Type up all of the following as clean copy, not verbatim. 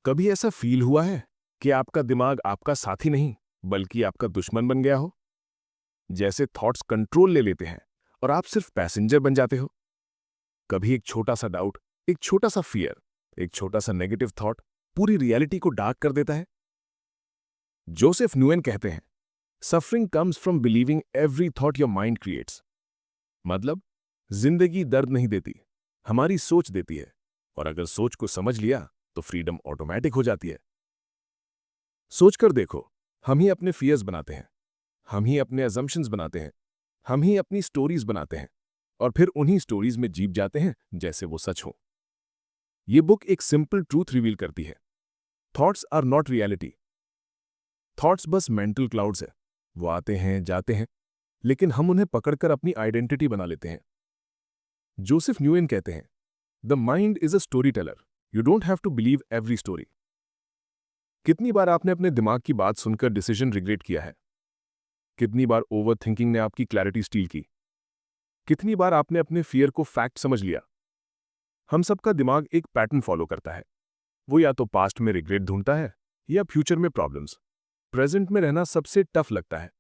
कभी ऐसा फील हुआ है कि आपका दिमाग आपका साथी नहीं बल्कि आपका दुश्मन बन गया हो? जैसे थॉट्स कंट्रोल ले लेते हैं और आप सिर्फ पैसेंजर बन जाते हो। कभी एक छोटा सा डाउट, एक छोटा सा फियर, एक छोटा सा नेगेटिव थॉट पूरी रियलिटी को डार्क कर देता है। जोसेफ न्यूएन कहते हैं, suffering comes from believing every thought your mind creates. मतलब जिंदगी दर्द नहीं देती, हमारी सोच देती है। और अगर सोच को समझ लिया तो फ्रीडम ऑटोमेटिक हो जाती है। सोचकर देखो, हम ही अपने फियर्स बनाते हैं, हम ही अपने अजम्पशंस बनाते हैं, हम ही अपनी स्टोरीज बनाते हैं और फिर उन्हीं स्टोरीज में जीत जाते हैं जैसे वो सच हो। ये बुक एक सिंपल ट्रूथ रिवील करती है, thoughts are not reality. Thoughts बस मेंटल क्लाउड्स है, वो आते हैं जाते हैं, लेकिन हम उन्हें पकड़कर अपनी आइडेंटिटी बना लेते हैं। जोसेफ न्यूएन कहते हैं, the mind is a story teller, you don't have to believe every story. कितनी बार आपने अपने दिमाग की बात सुनकर डिसीजन रिग्रेट किया है? कितनी बार ओवर थिंकिंग ने आपकी क्लैरिटी स्टील की? कितनी बार आपने अपने फियर को फैक्ट समझ लिया? हम सबका दिमाग एक पैटर्न फॉलो करता है। वो या तो पास्ट में रिग्रेट ढूंढता है या फ्यूचर में प्रॉब्लम्स। प्रेजेंट में रहना सबसे टफ लगता है,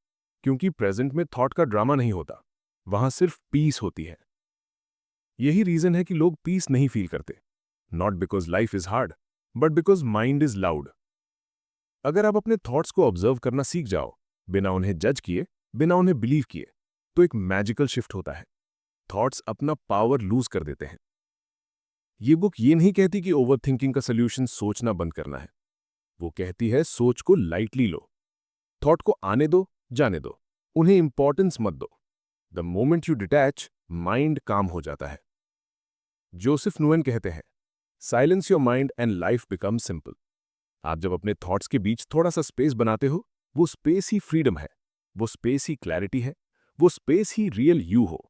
क्योंकि प्रेजेंट में थॉट का ड्रामा नहीं होता, वहां सिर्फ पीस होती है। यही रीजन है कि लोग पीस नहीं फील करते, not because life is hard, but because mind is loud. अगर आप अपने थॉट्स को ऑब्जर्व करना सीख जाओ, बिना उन्हें जज किए, बिना उन्हें बिलीव किए, तो एक मैजिकल शिफ्ट होता है। थॉट्स अपना पावर लूज कर देते हैं। ये बुक ये नहीं कहती कि ओवर थिंकिंग का सोल्यूशन सोचना बंद करना है। वो कहती है सोच को लाइटली लो, थॉट को आने दो, जाने दो, उन्हें इंपॉर्टेंस मत दो। The moment you detach, mind काम हो जाता है। जोसेफ नुएन कहते हैं, silence your mind and life become simple. आप जब अपने थॉट्स के बीच थोड़ा सा स्पेस बनाते हो, वो स्पेस ही फ्रीडम है, वो स्पेस ही क्लैरिटी है, वो स्पेस ही रियल यू हो।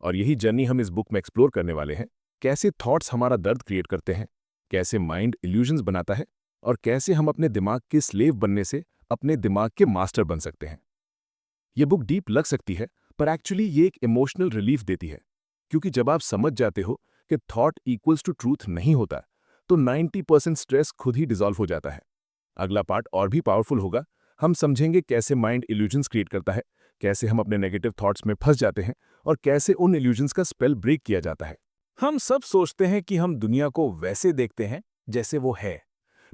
और यही जर्नी हम इस बुक में एक्सप्लोर करने वाले हैं। कैसे थॉट्स हमारा दर्द क्रिएट करते हैं, कैसे माइंड इल्यूजन्स बनाता है, और कैसे हम अपने दिमाग के स्लेव बनने से अपने दिमाग के मास्टर बन सकते हैं। ये बुक डीप लग सकती है, पर एक्चुअली ये एक इमोशनल रिलीफ देती है, क्योंकि जब आप समझ जाते हो कि थॉट इक्वल्स टू ट्रूथ नहीं होता, तो 90% स्ट्रेस खुद ही डिसॉल्व हो जाता है। अगला पार्ट और भी पावरफुल होगा। हम समझेंगे कैसे माइंड इल्यूजन्स क्रिएट करता है, कैसे हम अपने नेगेटिव थॉट्स में फंस जाते हैं, और कैसे उन इल्यूजन्स का स्पेल ब्रेक किया जाता है। हम सब सोचते हैं कि हम दुनिया को वैसे देखते हैं जैसे वो है,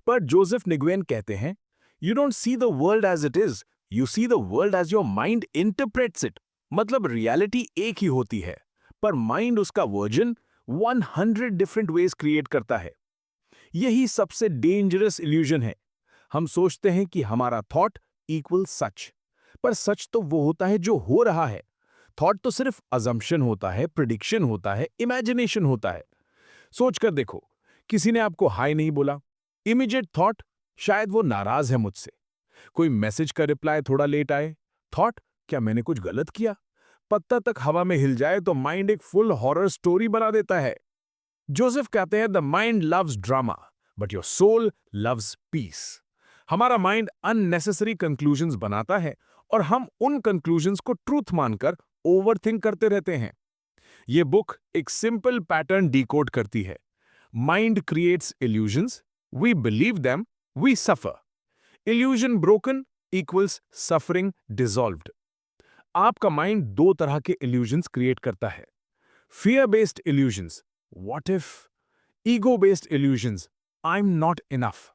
पर जोसेफ निगुएन कहते हैं, you don't see the world as it is, you see the world as your mind interprets it. मतलब रियलिटी एक ही होती है, पर माइंड उसका वर्जन 100 डिफरेंट वेज क्रिएट करता है। यही सबसे डेंजरस इल्यूजन है। हम सोचते हैं कि हमारा थॉट इक्वल सच, पर सच तो वो होता है जो हो रहा है। थॉट तो सिर्फ अजम्पशन होता है, प्रिडिक्शन होता है, इमेजिनेशन होता है। सोच कर देखो, किसी ने आपको हाय नहीं बोला, इमीडिएट थॉट, शायद वो नाराज है मुझसे। कोई मैसेज का रिप्लाई थोड़ा लेट आए, थॉट, क्या मैंने कुछ गलत किया? पत्ता तक हवा में हिल जाए तो माइंड एक फुल हॉरर स्टोरी बना देता है। जोसेफ कहते हैं, the mind loves drama but your soul loves peace. हमारा माइंड अननेसेसरी कंक्लूजन्स बनाता है और हम उन कंक्लूजन्स को ट्रूथ मानकर ओवरथिंक करते रहते हैं। ये बुक एक सिंपल पैटर्न डिकोड करती है। Mind creates illusions, we believe them, we suffer. Illusion broken equals suffering dissolved. आपका माइंड दो तरह के इल्यूजन्स क्रिएट करता है, fear based illusions, what if, ego based illusions, I am not enough.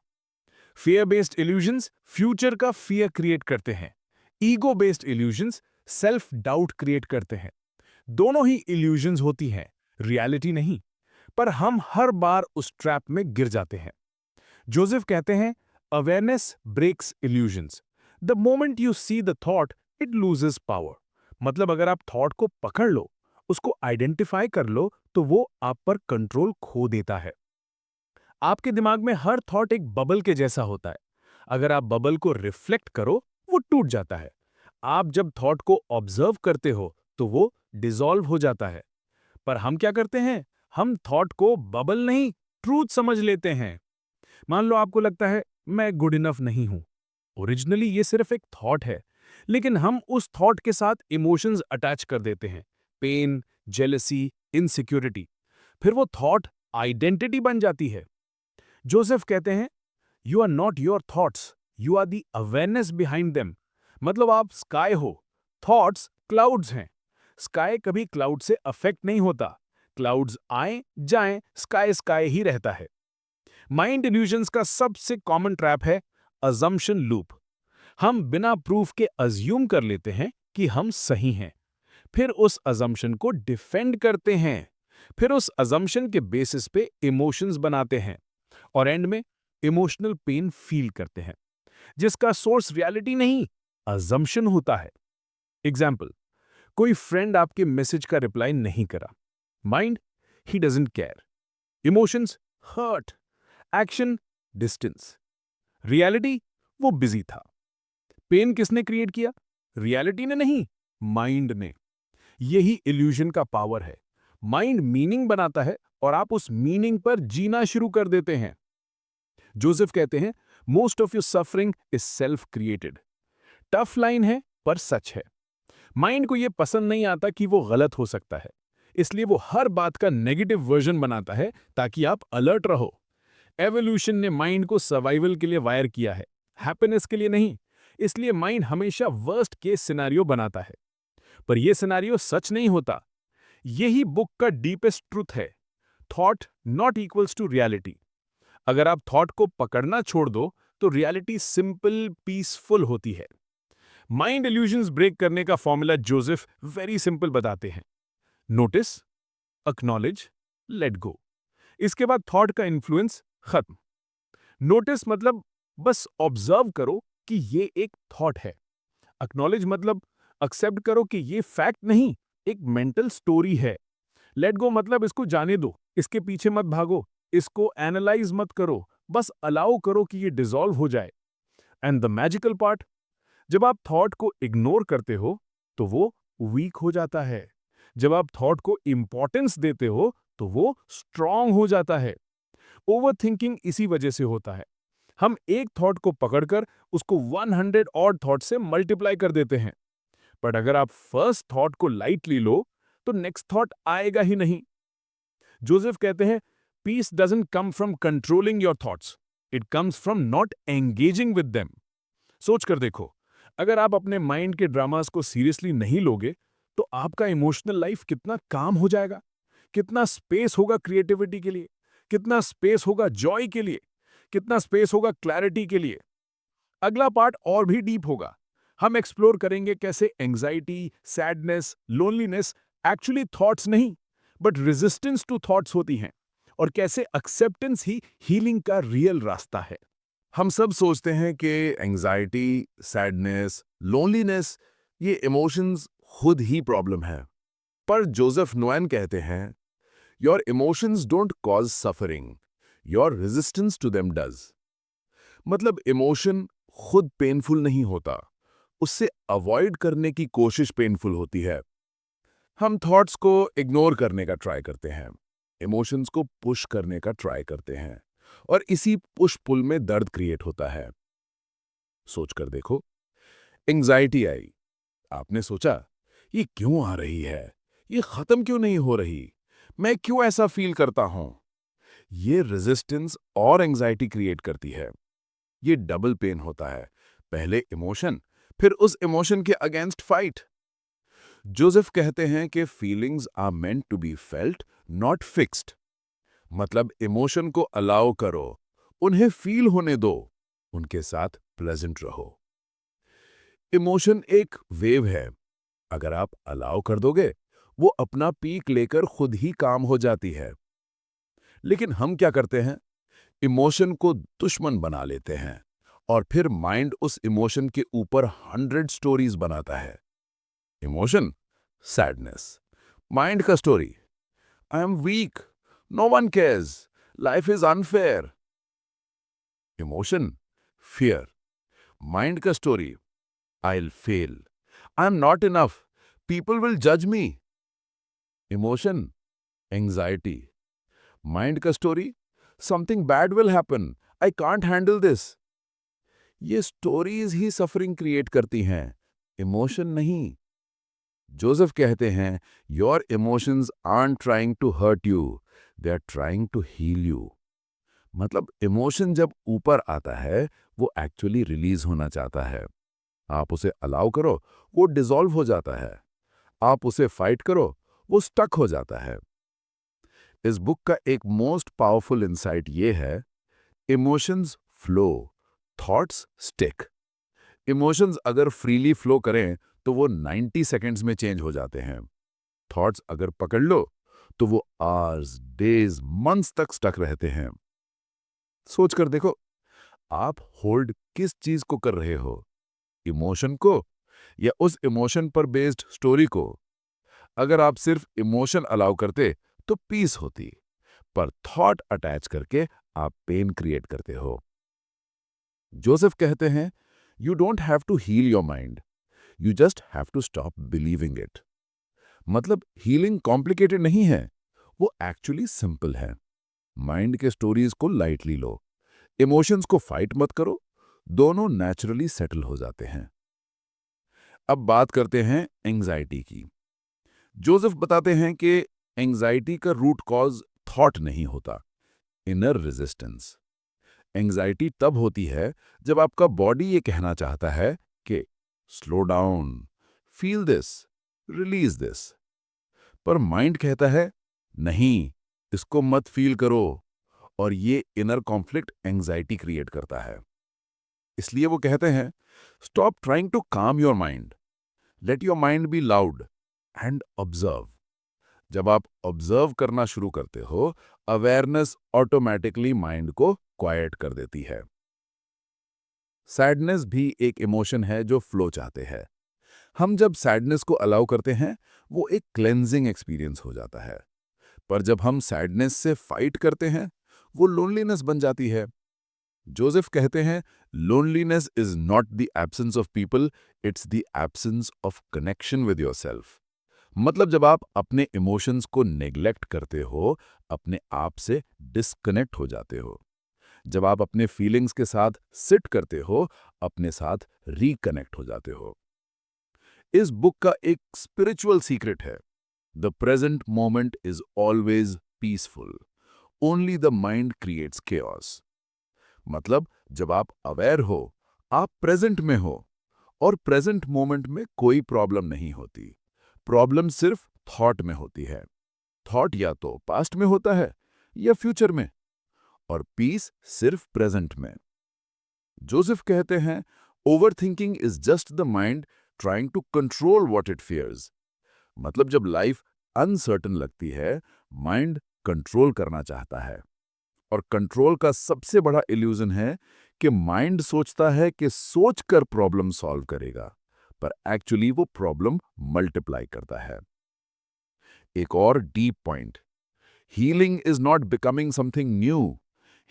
Fear based illusions future का fear create करते हैं, ego based illusions self doubt create करते हैं। दोनों ही इल्यूजन्स होती हैं, रियलिटी नहीं, पर हम हर बार उस ट्रैप में गिर जाते हैं। जोसेफ कहते हैं, awareness breaks illusions, the moment you see the thought it loses power. मतलब अगर आप थॉट को पकड़ लो, उसको आइडेंटिफाई कर लो, तो वो आप पर कंट्रोल खो देता है। आपके दिमाग में हर थॉट एक बबल के जैसा होता है। अगर आप बबल को रिफ्लेक्ट करो, वो टूट जाता है। आप जब थॉट को ऑब्जर्व करते हो तो वो डिसॉल्व हो जाता है। पर हम क्या करते हैं, हम थॉट को बबल नहीं, ट्रूथ समझ लेते हैं। मान लो आपको लगता है मैं गुड इनफ नहीं हूं। ओरिजिनली ये सिर्फ एक थॉट है, लेकिन हम उस थॉट के साथ इमोशंस अटैच कर देते हैं, पेन, जेलसी, इनसिक्योरिटी। फिर वो थॉट आइडेंटिटी बन जाती है। जोसेफ कहते हैं, you are not your thoughts, you are the awareness behind them. मतलब आप स्काई हो, थॉट्स क्लाउड्स हैं। स्काई कभी क्लाउड से अफेक्ट नहीं होता। क्लाउड्स आए जाएं, स्काई स्काई ही रहता है। माइंड इल्यूजन्स का सबसे कॉमन ट्रैप है अजम्पशन लूप। हम बिना प्रूफ के अज्यूम कर लेते हैं कि हम सही हैं, फिर उस अजम्पशन को डिफेंड करते हैं, फिर उस अजम्पशन के बेसिस पे इमोशंस बनाते हैं और एंड में इमोशनल पेन फील करते हैं, जिसका सोर्स रियलिटी नहीं, अजम्पशन होता है। एग्जाम्पल, कोई फ्रेंड आपके मैसेज का रिप्लाई नहीं करा। Mind, he doesn't care. Emotions, hurt. Action, distance. Reality, वो बिजी था। पेन किसने क्रिएट किया? रियलिटी ने नहीं, माइंड ने। यही इल्यूजन का पावर है। माइंड मीनिंग बनाता है और आप उस मीनिंग पर जीना शुरू कर देते हैं। जोसेफ कहते हैं, most of your suffering is self created. Tough line है पर सच है। माइंड को यह पसंद नहीं आता कि वो गलत हो सकता है, इसलिए वो हर बात का नेगेटिव वर्जन बनाता है ताकि आप अलर्ट रहो। एवोल्यूशन ने माइंड को सर्वाइवल के लिए वायर किया है, हैप्पीनेस के लिए नहीं। इसलिए माइंड हमेशा वर्स्ट केस सिनेरियो बनाता है, पर यह सिनेरियो सच नहीं होता। यही बुक का डीपेस्ट ट्रुथ है। Thought not equals to reality. अगर आप थॉट को पकड़ना छोड़ दो तो रियलिटी सिंपल पीसफुल होती है। माइंड इल्यूजन्स ब्रेक करने का फॉर्मूला जोसेफ वेरी सिंपल बताते हैं। Notice, acknowledge, let go. इसके बाद थॉट का इन्फ्लुएंस खत्म। नोटिस मतलब बस ऑब्जर्व करो कि ये एक थॉट है। एक्नॉलेज मतलब एक्सेप्ट करो कि ये फैक्ट नहीं, एक मेंटल स्टोरी है। लेट गो मतलब इसको जाने दो, इसके पीछे मत भागो, इसको एनालाइज मत करो, बस अलाउ करो कि ये डिसॉल्व हो जाए। एंड द मैजिकल पार्ट, जब आप थॉट को इग्नोर करते हो तो वो वीक हो जाता है। जब आप थॉट को इंपॉर्टेंस देते हो तो वो स्ट्रांग हो जाता है। ओवरथिंकिंग इसी वजह से होता है। हम एक थॉट को पकड़कर उसको 100 और थॉट से मल्टीप्लाई कर देते हैं। बट अगर आप फर्स्ट थॉट को लाइटली लो तो नेक्स्ट थॉट आएगा ही नहीं। जोसेफ कहते हैं, peace doesn't come from controlling your thoughts, it comes from not engaging with them. सोच कर देखो, अगर आप अपने माइंड के ड्रामास को सीरियसली नहीं लोगे तो आपका इमोशनल लाइफ कितना काम हो जाएगा। कितना स्पेस होगा क्रिएटिविटी के लिए, कितना स्पेस होगा जॉय के लिए, कितना स्पेस होगा क्लैरिटी के लिए। अगला पार्ट और भी डीप होगा। हम एक्सप्लोर करेंगे कैसे anxiety, sadness, loneliness actually thoughts नहीं बट रेजिस्टेंस टू थॉट्स होती हैं, और कैसे एक्सेप्टेंस ही हीलिंग का रियल रास्ता है। हम सब सोचते हैं कि एंजाइटी, सैडनेस, लोनलीनेस ये इमोशंस खुद ही प्रॉब्लम है। पर जोसेफ नोएन कहते हैं, your emotions don't cause suffering, your resistance to them does. मतलब इमोशन खुद पेनफुल नहीं होता, उससे अवॉइड करने की कोशिश पेनफुल होती है। हम थॉट्स को इग्नोर करने का ट्राई करते हैं, इमोशंस को पुश करने का ट्राई करते हैं, और इसी पुश पुल में दर्द क्रिएट होता है। सोच कर देखो, एंजाइटी आई, आपने सोचा ये क्यों आ रही है, ये खत्म क्यों नहीं हो रही, मैं क्यों ऐसा फील करता हूं। ये रेजिस्टेंस और एंजाइटी क्रिएट करती है। ये डबल पेन होता है, पहले इमोशन, फिर उस इमोशन के अगेंस्ट फाइट। जोसेफ कहते हैं कि feelings are meant to be felt, not fixed. मतलब इमोशन को अलाउ करो, उन्हें फील होने दो, उनके साथ प्लेजेंट रहो। इमोशन एक वेव है, अगर आप अलाउ कर दोगे वो अपना पीक लेकर खुद ही काम हो जाती है। लेकिन हम क्या करते हैं, इमोशन को दुश्मन बना लेते हैं और फिर माइंड उस इमोशन के ऊपर 100 स्टोरीज बनाता है। इमोशन, सैडनेस, माइंड का story, I am weak, no one cares, life is unfair. Emotion, fear, mind का story, I will fail, I am not enough, people will जज मी। इमोशन, एंजाइटी, माइंड का story, something bad will happen, I can't handle this. ये stories ही suffering create करती हैं, emotion नहीं। Joseph कहते हैं, your emotions aren't trying to hurt you, they are trying to heal you. मतलब emotion जब ऊपर आता है वो एक्चुअली रिलीज होना चाहता है। आप उसे अलाउ करो, वो डिसॉल्व हो जाता है। आप उसे फाइट करो, वो स्टक हो जाता है। इस बुक का एक मोस्ट पावरफुल इंसाइट ये है, emotions flow, thoughts stick. Emotions अगर फ्रीली फ्लो करें तो वो 90 सेकेंड्स में चेंज हो जाते हैं। थॉट्स अगर पकड़ लो तो वो आवर्स, डेज, मंथ्स तक स्टक रहते हैं। सोच कर देखो, आप होल्ड किस चीज को कर रहे हो? इमोशन को या उस इमोशन पर बेस्ड स्टोरी को? अगर आप सिर्फ इमोशन अलाउ करते तो पीस होती, पर थॉट अटैच करके आप पेन क्रिएट करते हो। जोसेफ कहते हैं, you don't have to heal your mind, you just have to stop believing it. मतलब हीलिंग कॉम्प्लिकेटेड नहीं है, वो एक्चुअली सिंपल है। माइंड के स्टोरीज को लाइटली लो, इमोशंस को फाइट मत करो, दोनों नेचुरली सेटल हो जाते हैं। अब बात करते हैं एंजाइटी की। जोसेफ बताते हैं कि एंजाइटी का रूट कॉज थॉट नहीं होता, इनर रेजिस्टेंस। एंजाइटी तब होती है जब आपका बॉडी ये कहना चाहता है कि slow down, feel this, release this, पर माइंड कहता है नहीं, इसको मत फील करो, और ये इनर कॉन्फ्लिक्ट एंजाइटी क्रिएट करता है। इसलिए वो कहते हैं, stop trying to calm your mind, let your mind be loud and observe. जब आप ऑब्जर्व करना शुरू करते हो, अवेयरनेस ऑटोमेटिकली माइंड को क्वाइट कर देती है। सैडनेस भी एक इमोशन है जो फ्लो चाहते हैं। हम जब सैडनेस को अलाउ करते हैं, वो एक क्लेंजिंग एक्सपीरियंस हो जाता है। पर जब हम सैडनेस से फाइट करते हैं, वो लोनलीनेस बन जाती है। जोसेफ कहते हैं, loneliness is not the absence of people, it's the absence of connection with yourself. मतलब जब आप अपने इमोशंस को नेग्लेक्ट करते हो, अपने आप से डिस्कनेक्ट हो जाते हो। जब आप अपने फीलिंग्स के साथ सिट करते हो, अपने साथ रिकनेक्ट हो जाते हो। इस बुक का एक स्पिरिचुअल सीक्रेट है, the present moment is always peaceful, only the mind creates chaos. मतलब जब आप अवेयर हो, आप प्रेजेंट में हो, और प्रेजेंट मोमेंट में कोई प्रॉब्लम नहीं होती। प्रॉब्लम सिर्फ थॉट में होती है। थॉट या तो पास्ट में होता है या फ्यूचर में, और पीस सिर्फ प्रेजेंट में। जोसेफ कहते हैं, overthinking is just the mind trying to control what it fears. मतलब जब लाइफ अनसर्टन लगती है, माइंड कंट्रोल करना चाहता है। और कंट्रोल का सबसे बड़ा इल्यूजन है कि माइंड सोचता है कि सोचकर प्रॉब्लम सॉल्व करेगा, पर एक्चुअली वो प्रॉब्लम मल्टीप्लाई करता है। एक और deep point, healing is not becoming something new,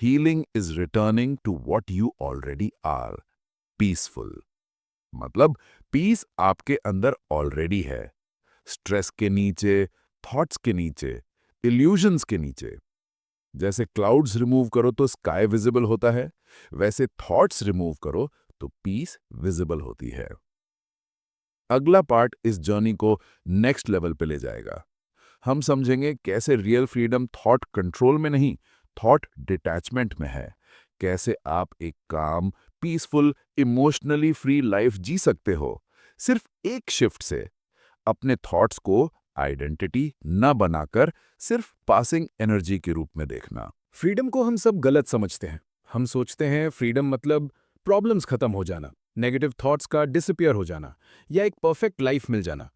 healing is returning to what you already are, peaceful. मतलब पीस आपके अंदर ऑलरेडी है, स्ट्रेस के नीचे, थॉट्स के नीचे, इल्यूजन्स के नीचे। जैसे क्लाउड्स रिमूव करो तो स्काई विजिबल होता है, वैसे थॉट्स रिमूव करो तो पीस विजिबल होती है। अगला पार्ट इस जर्नी को नेक्स्ट लेवल पे ले जाएगा। हम समझेंगे कैसे रियल फ्रीडम थॉट कंट्रोल में नहीं, थॉट डिटैचमेंट में है। कैसे आप एक काम, पीसफुल, इमोशनली फ्री लाइफ जी सकते हो, सिर्फ एक शिफ्ट से। अपने थॉट्स को आइडेंटिटी न बनाकर सिर्फ पासिंग एनर्जी के रूप में देखना। फ्रीडम को हम सब गलत समझते हैं। हम सोचते हैं फ्रीडम मतलब प्रॉब्लम्स खत्म हो जाना, नेगेटिव थॉट्स का डिसअपियर हो जाना, या एक परफेक्ट लाइफ मिल जाना।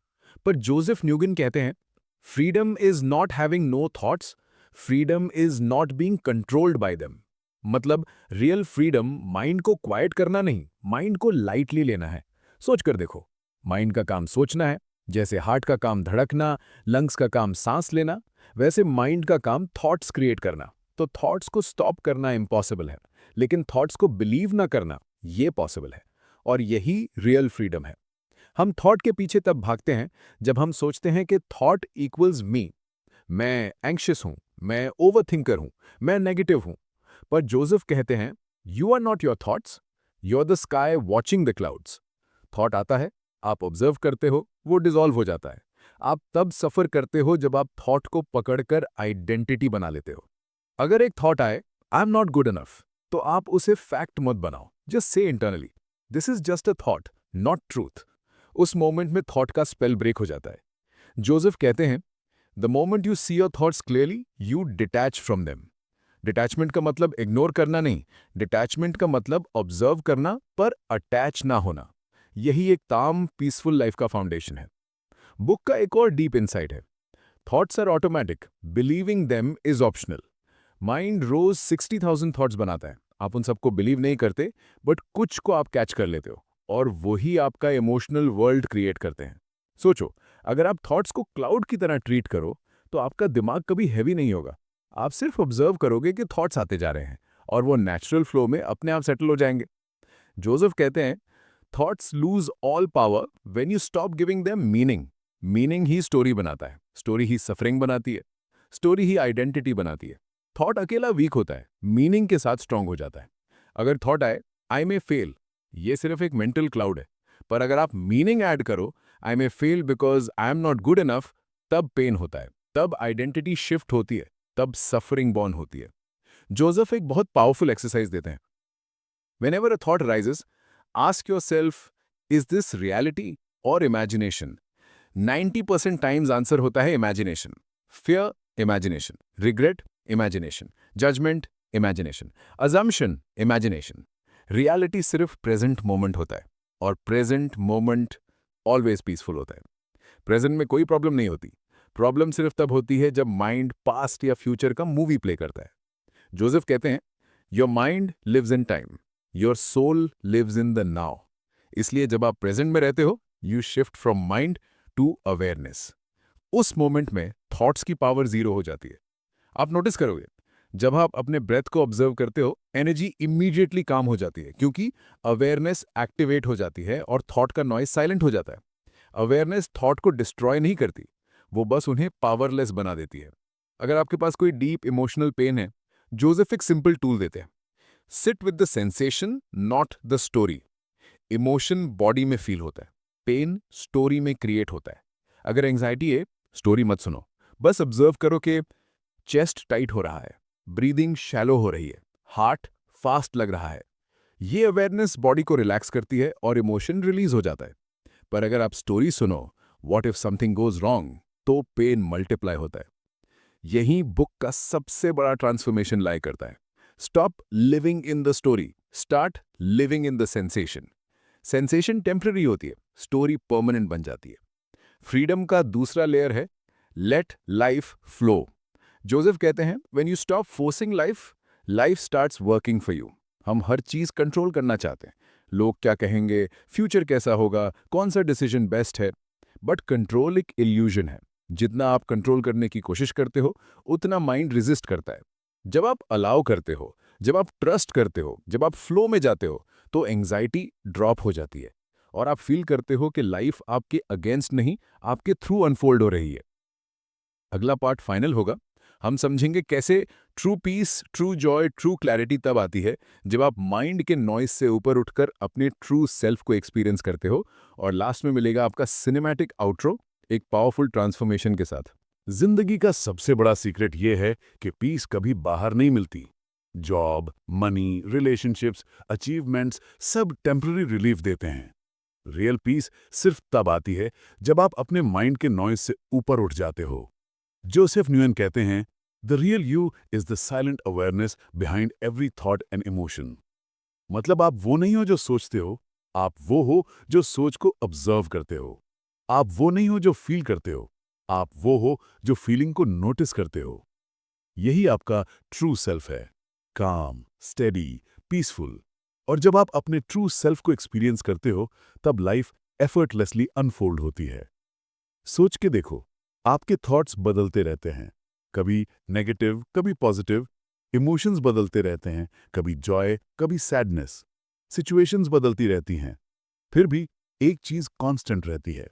पर जोसेफ न्यूगिन कहते हैं, freedom is not having no thoughts, freedom is not being controlled by them. मतलब रियल फ्रीडम माइंड को क्वाइट करना नहीं, माइंड को लाइटली लेना है। सोच कर देखो, माइंड का काम सोचना है, जैसे हार्ट का काम धड़कना, लंग्स का काम सांस लेना, वैसे माइंड का काम थॉट्स क्रिएट करना। तो थॉट्स को स्टॉप करना इम्पॉसिबल है, लेकिन थॉट्स को बिलीव ना करना ये पॉसिबल है। और यही रियल फ्रीडम है। हम थॉट के पीछे तब भागते हैं जब हम सोचते हैं कि थॉट इक्वल्स मी, मैं एंग्शियस हूं, मैं ओवरथिंकर हूं, मैं नेगेटिव हूं। पर जोसेफ कहते हैं, you are not your thoughts, you are the sky watching the clouds. Thought आता है, आप ऑब्जर्व करते हो, वो डिसॉल्व हो जाता है। आप तब सफर करते हो जब आप थॉट को पकड़कर आइडेंटिटी बना लेते हो। अगर एक थॉट आए, आई एम नॉट गुड इनफ, तो आप उसे फैक्ट मत बनाओ, just say internally this is just a thought, not truth. उस मोमेंट में थॉट का स्पेल ब्रेक हो जाता है। जोसेफ कहते हैं, the moment you see your thoughts clearly you detach from them. Detachment का मतलब इग्नोर करना नहीं, डिटैचमेंट का मतलब ऑब्जर्व करना पर अटैच ना होना। यही एक ताम पीसफुल लाइफ का फाउंडेशन है। बुक का एक और डीप इनसाइट है, thoughts are automatic, believing them is optional. Mind रोज 60,000 थॉट्स बनाता है, आप उन सबको बिलीव नहीं करते, बट कुछ को आप कैच कर लेते हो और वही आपका इमोशनल वर्ल्ड क्रिएट करते हैं। सोचो, अगर आप थॉट्स को क्लाउड की तरह ट्रीट करो तो आपका दिमाग कभी हैवी नहीं होगा। आप सिर्फ ऑब्जर्व करोगे कि थॉट्स आते जा रहे हैं और वो नेचुरल फ्लो में अपने आप सेटल हो जाएंगे। जोसेफ कहते हैं, thoughts lose all power when you stop giving them meaning. Meaning he story बनाता है, स्टोरी ही सफरिंग बनाती है, स्टोरी ही आइडेंटिटी बनाती है। थॉट अकेला वीक होता है, मीनिंग के साथ स्ट्रांग हो जाता है। अगर थॉट आए, आई मे फेल, ये सिर्फ एक मेंटल क्लाउड है, पर अगर आप मीनिंग ऐड करो, I may fail because I am not good enough, तब पेन होता है, तब आइडेंटिटी शिफ्ट होती है, तब सफरिंग बॉर्न होती है। जोसेफ एक बहुत पावरफुल एक्सरसाइज देते हैं। Whenever a thought arises, ask yourself, is this reality or imagination? 90% times answer होता है imagination. Fear, imagination. Regret, imagination. Judgment, imagination. Assumption, imagination. Reality सिर्फ present moment होता है और present moment always peaceful होता है। Present में कोई प्रॉब्लम नहीं होती, प्रॉब्लम सिर्फ तब होती है जब माइंड पास्ट या फ्यूचर का मूवी प्ले करता है। जोसेफ कहते हैं, your mind lives in time, your soul lives in the now. इसलिए जब आप प्रेजेंट में रहते हो, you shift from mind to awareness. उस मोमेंट में थॉट्स की पावर जीरो हो जाती है। आप नोटिस करोगे, जब आप अपने ब्रेथ को ऑब्जर्व करते हो, एनर्जी इमीडिएटली काम हो जाती है क्योंकि अवेयरनेस एक्टिवेट हो जाती है और थॉट का नॉइज साइलेंट हो जाता है। अवेयरनेस थॉट को डिस्ट्रॉय नहीं करती, वो बस उन्हें पावरलेस बना देती है। अगर आपके पास कोई डीप इमोशनल पेन है, जोसेफ एक सिंपल टूल देते हैं, sit with the sensation not the story. Emotion body में फील होता है, पेन स्टोरी में क्रिएट होता है। अगर एंजाइटी है, स्टोरी मत सुनो, बस ऑब्जर्व करो कि चेस्ट टाइट हो रहा है, ब्रीदिंग शैलो हो रही है, हार्ट फास्ट लग रहा है। ये अवेयरनेस बॉडी को रिलैक्स करती है और इमोशन रिलीज हो जाता है। पर अगर आप स्टोरी सुनो, what if something goes wrong, तो पेन मल्टीप्लाई होता है। यही बुक का सबसे बड़ा ट्रांसफॉर्मेशन लाई करता है। Stop living in the story, start living in the sensation. Sensation temporary होती है, स्टोरी परमानेंट बन जाती है। फ्रीडम का दूसरा लेयर है, लेट लाइफ फ्लो। जोसेफ कहते हैं, when you stop forcing life, life starts working for you. हम हर चीज कंट्रोल करना चाहते हैं, लोग क्या कहेंगे, फ्यूचर कैसा होगा, कौन सा डिसीजन बेस्ट है। बट कंट्रोल एक इल्यूजन है। जितना आप कंट्रोल करने की कोशिश करते हो, उतना माइंड रेजिस्ट करता है। जब आप अलाउ करते हो, जब आप ट्रस्ट करते हो, जब आप फ्लो में जाते हो, तो एंग्जाइटी ड्रॉप हो जाती है और आप फील करते हो कि लाइफ आपके अगेंस्ट नहीं, आपके थ्रू अनफोल्ड हो रही है। अगला पार्ट फाइनल होगा, हम समझेंगे कैसे true peace, true joy, true clarity तब आती है जब आप माइंड के नॉइज से ऊपर उठकर अपने ट्रू सेल्फ को एक्सपीरियंस करते हो। और लास्ट में मिलेगा आपका सिनेमैटिक आउट्रो, एक पावरफुल ट्रांसफॉर्मेशन के साथ। जिंदगी का सबसे बड़ा सीक्रेट ये है कि पीस कभी बाहर नहीं मिलती। जॉब, मनी, रिलेशनशिप्स, अचीवमेंट्स सब टेम्पररी रिलीफ देते हैं। रियल पीस सिर्फ तब आती है जब आप अपने माइंड के नॉइज से ऊपर उठ जाते हो। जोसेफ न्यूएन कहते हैं, the real you is the silent awareness behind every thought and emotion. मतलब आप वो नहीं हो जो सोचते हो, आप वो हो जो सोच को ऑब्जर्व करते हो। आप वो नहीं हो जो फील करते हो, आप वो हो जो फीलिंग को नोटिस करते हो। यही आपका ट्रू सेल्फ है, काम, स्टेडी, पीसफुल। और जब आप अपने ट्रू सेल्फ को एक्सपीरियंस करते हो, तब लाइफ एफर्टलेसली अनफोल्ड होती है। सोच के देखो, आपके थॉट्स बदलते रहते हैं, कभी नेगेटिव, कभी पॉजिटिव। इमोशंस बदलते रहते हैं, कभी जॉय, कभी सैडनेस। सिचुएशंस बदलती रहती हैं, फिर भी एक चीज कांस्टेंट रहती है,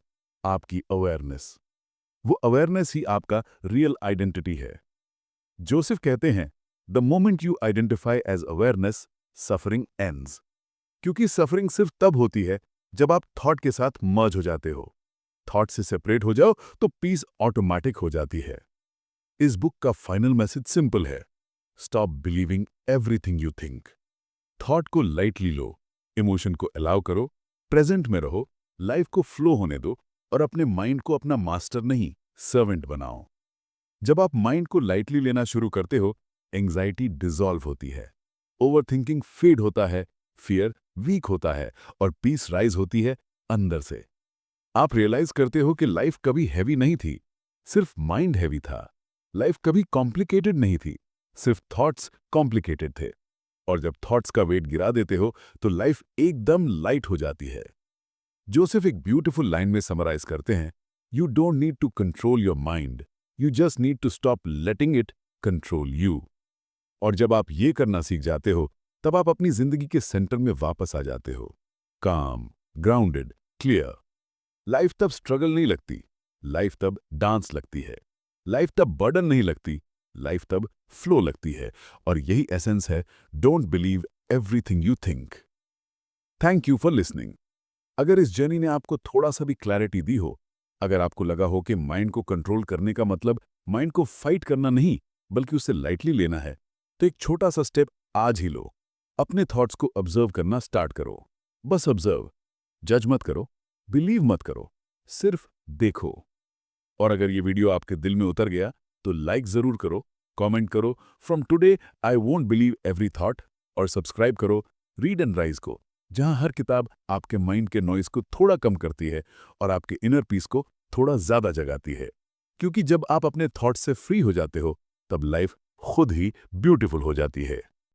आपकी अवेयरनेस। वो अवेयरनेस ही आपका रियल आइडेंटिटी है। जोसेफ कहते हैं, the moment you identify as awareness, suffering ends. क्योंकि सफरिंग सिर्फ तब होती है जब आप थॉट के साथ मर्ज हो जाते हो। थॉट से सेपरेट हो जाओ तो पीस ऑटोमेटिक हो जाती है। इस बुक का फाइनल मैसेज सिंपल है, stop believing everything you think. Thought को लाइटली लो, इमोशन को अलाउ करो, प्रेजेंट में रहो, लाइफ को फ्लो होने दो और अपने माइंड को अपना मास्टर नहीं, सर्वेंट बनाओ। जब आप माइंड को लाइटली लेना शुरू करते हो, एंग्जाइटी डिसॉल्व होती है, ओवरथिंकिंग फेड होता है, फियर वीक होता है और पीस राइज होती है अंदर से। आप रियलाइज करते हो कि लाइफ कभी हैवी नहीं थी, सिर्फ माइंड हैवी था। लाइफ कभी कॉम्प्लिकेटेड नहीं थी, सिर्फ थॉट्स कॉम्प्लिकेटेड थे। और जब थॉट्स का वेट गिरा देते हो तो लाइफ एकदम लाइट हो जाती है। जोसेफ एक ब्यूटीफुल लाइन में समराइज करते हैं, you don't need to control your mind, you just need to stop letting it control you. और जब आप ये करना सीख जाते हो, तब आप अपनी जिंदगी के सेंटर में वापस आ जाते हो, काम, ग्राउंडेड, क्लियर। लाइफ तब स्ट्रगल नहीं लगती, लाइफ तब डांस लगती है, लाइफ तब बर्डन नहीं लगती, लाइफ तब फ्लो लगती है। और यही एसेंस है don't believe everything you think. Thank you for listening. अगर इस जर्नी ने आपको थोड़ा सा भी क्लैरिटी दी हो, अगर आपको लगा हो कि माइंड को कंट्रोल करने का मतलब माइंड को फाइट करना नहीं बल्कि उसे लाइटली लेना है, तो एक छोटा सा स्टेप आज ही लो। अपने थॉट्स को ऑब्जर्व करना स्टार्ट करो। बस ऑब्जर्व, जज मत करो, बिलीव मत करो, सिर्फ देखो। और अगर ये वीडियो आपके दिल में उतर गया तो लाइक जरूर करो, कमेंट करो from today I won't believe every thought, और सब्सक्राइब करो रीड एंड राइज को, जहां हर किताब आपके माइंड के नॉइज को थोड़ा कम करती है और आपके इनर पीस को थोड़ा ज्यादा जगाती है। क्योंकि जब आप अपने थॉट्स से फ्री हो जाते हो, तब लाइफ खुद ही ब्यूटीफुल हो जाती है।